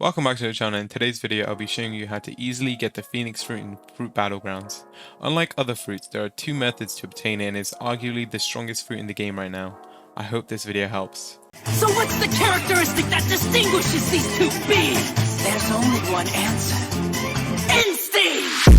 Welcome back to the channel. In today's video I'll be showing you how to easily get the Phoenix fruit in Fruit Battlegrounds. Unlike other fruits, there are two methods to obtain it and it's arguably the strongest fruit in the game right now. I hope this video helps. So what's the characteristic that distinguishes these two beings? There's only one answer. Instinct!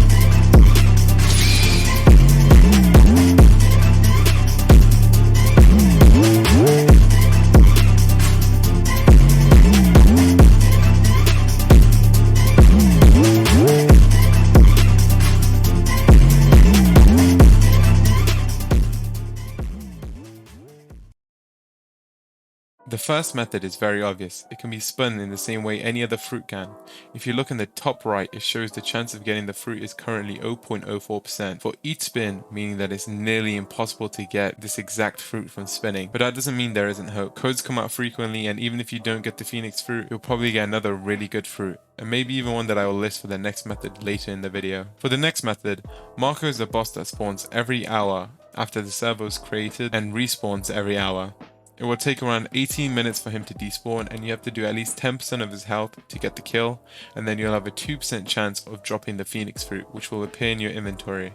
The first method is very obvious. It can be spun in the same way any other fruit can. If you look in the top right, it shows the chance of getting the fruit is currently 0.04% for each spin, meaning that it's nearly impossible to get this exact fruit from spinning. But that doesn't mean there isn't hope. Codes come out frequently, and even if you don't get the Phoenix fruit, you'll probably get another really good fruit, and maybe even one that I will list for the next method later in the video. For the next method, Marco is a boss that spawns every hour after the server was created and respawns every hour. It will take around 18 minutes for him to despawn, and you have to do at least 10% of his health to get the kill, and then you'll have a 2% chance of dropping the Phoenix fruit, which will appear in your inventory.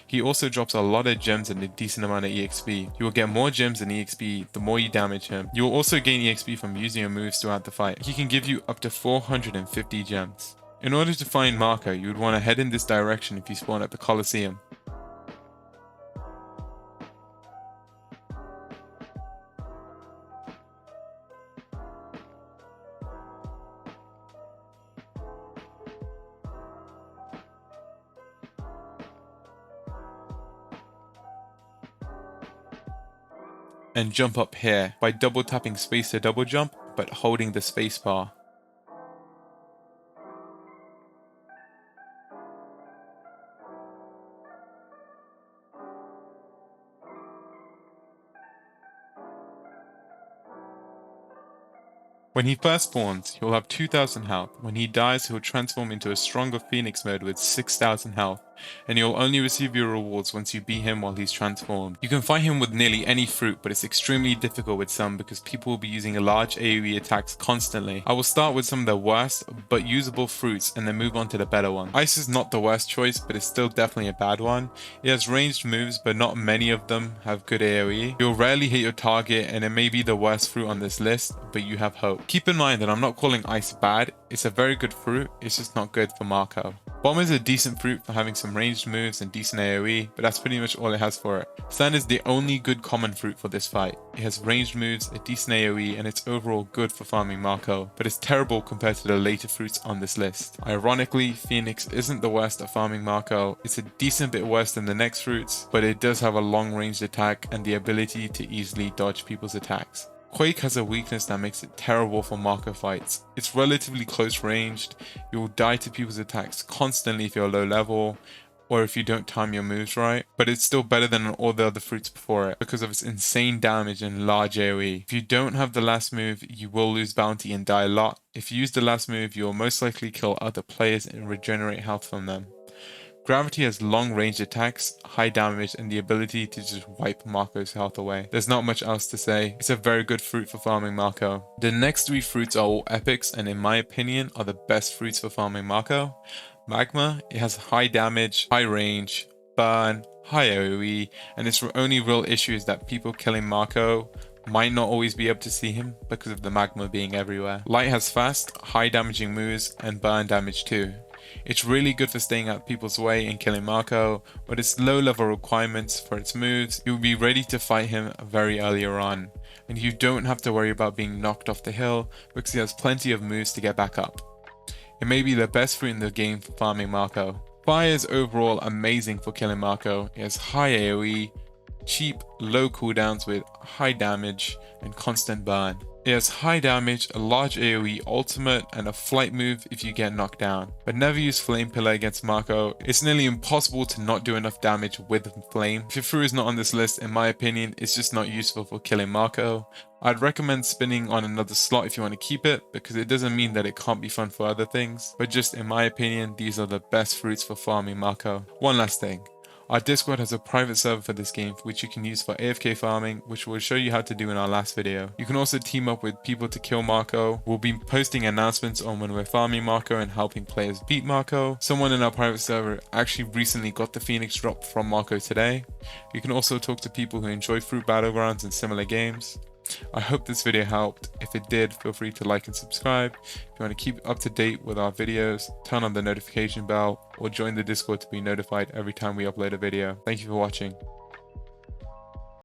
He also drops a lot of gems and a decent amount of EXP. You will get more gems and EXP the more you damage him. You will also gain EXP from using your moves throughout the fight. He can give you up to 450 gems. In order to find Marco, you would want to head in this direction if you spawn at the Colosseum. And jump up here by double tapping space to double jump, but holding the space bar. When he first spawns, he'll have 2000 health. When he dies, he'll transform into a stronger Phoenix mode with 6000 health, and you'll only receive your rewards once you beat him while he's transformed. You can fight him with nearly any fruit, but it's extremely difficult with some because people will be using large AoE attacks constantly. I will start with some of the worst but usable fruits and then move on to the better ones. Ice is not the worst choice, but it's still definitely a bad one. It has ranged moves, but not many of them have good AoE. You'll rarely hit your target, and it may be the worst fruit on this list, but you have hope. Keep in mind that I'm not calling ice bad. It's a very good fruit, it's just not good for Marco. Bomb is a decent fruit for having some ranged moves and decent AoE, but that's pretty much all it has for it. Sand is the only good common fruit for this fight. It has ranged moves, a decent AoE, and it's overall good for farming Marco, but it's terrible compared to the later fruits on this list. Ironically, Phoenix isn't the worst at farming Marco. It's a decent bit worse than the next fruits, but it does have a long ranged attack and the ability to easily dodge people's attacks. Quake has a weakness that makes it terrible for Marco fights. It's relatively close ranged, you'll die to people's attacks constantly if you're low level, or if you don't time your moves right, but it's still better than all the other fruits before it because of its insane damage and large AoE. If you don't have the last move, you will lose bounty and die a lot. If you use the last move, you will most likely kill other players and regenerate health from them. Gravity has long range attacks, high damage, and the ability to just wipe Marco's health away. There's not much else to say. It's a very good fruit for farming Marco. The next three fruits are all epics and in my opinion are the best fruits for farming Marco. Magma, it has high damage, high range, burn, high AoE, and its only real issue is that people killing Marco might not always be able to see him because of the magma being everywhere. Light has fast, high damaging moves, and burn damage too. It's really good for staying out people's way and killing Marco, but its low level requirements for its moves, you'll be ready to fight him very earlier on, and you don't have to worry about being knocked off the hill because he has plenty of moves to get back up. It may be the best fruit in the game for farming Marco. Fire is overall amazing for killing Marco. It has high AoE, cheap, low cooldowns with high damage and constant burn. It has high damage, a large AoE ultimate, and a flight move if you get knocked down. But never use Flame Pillar against Marco. It's nearly impossible to not do enough damage with Flame. If your fruit is not on this list, in my opinion, it's just not useful for killing Marco. I'd recommend spinning on another slot if you want to keep it, because it doesn't mean that it can't be fun for other things. But just in my opinion, these are the best fruits for farming Marco. One last thing. Our Discord has a private server for this game, which you can use for AFK farming, which we'll show you how to do in our last video. You can also team up with people to kill Marco. We'll be posting announcements on when we're farming Marco and helping players beat Marco. Someone in our private server actually recently got the Phoenix drop from Marco today. You can also talk to people who enjoy Fruit Battlegrounds and similar games. I hope this video helped. If it did, feel free to like and subscribe. If you want to keep up to date with our videos, turn on the notification bell or join the Discord to be notified every time we upload a video. Thank you for watching.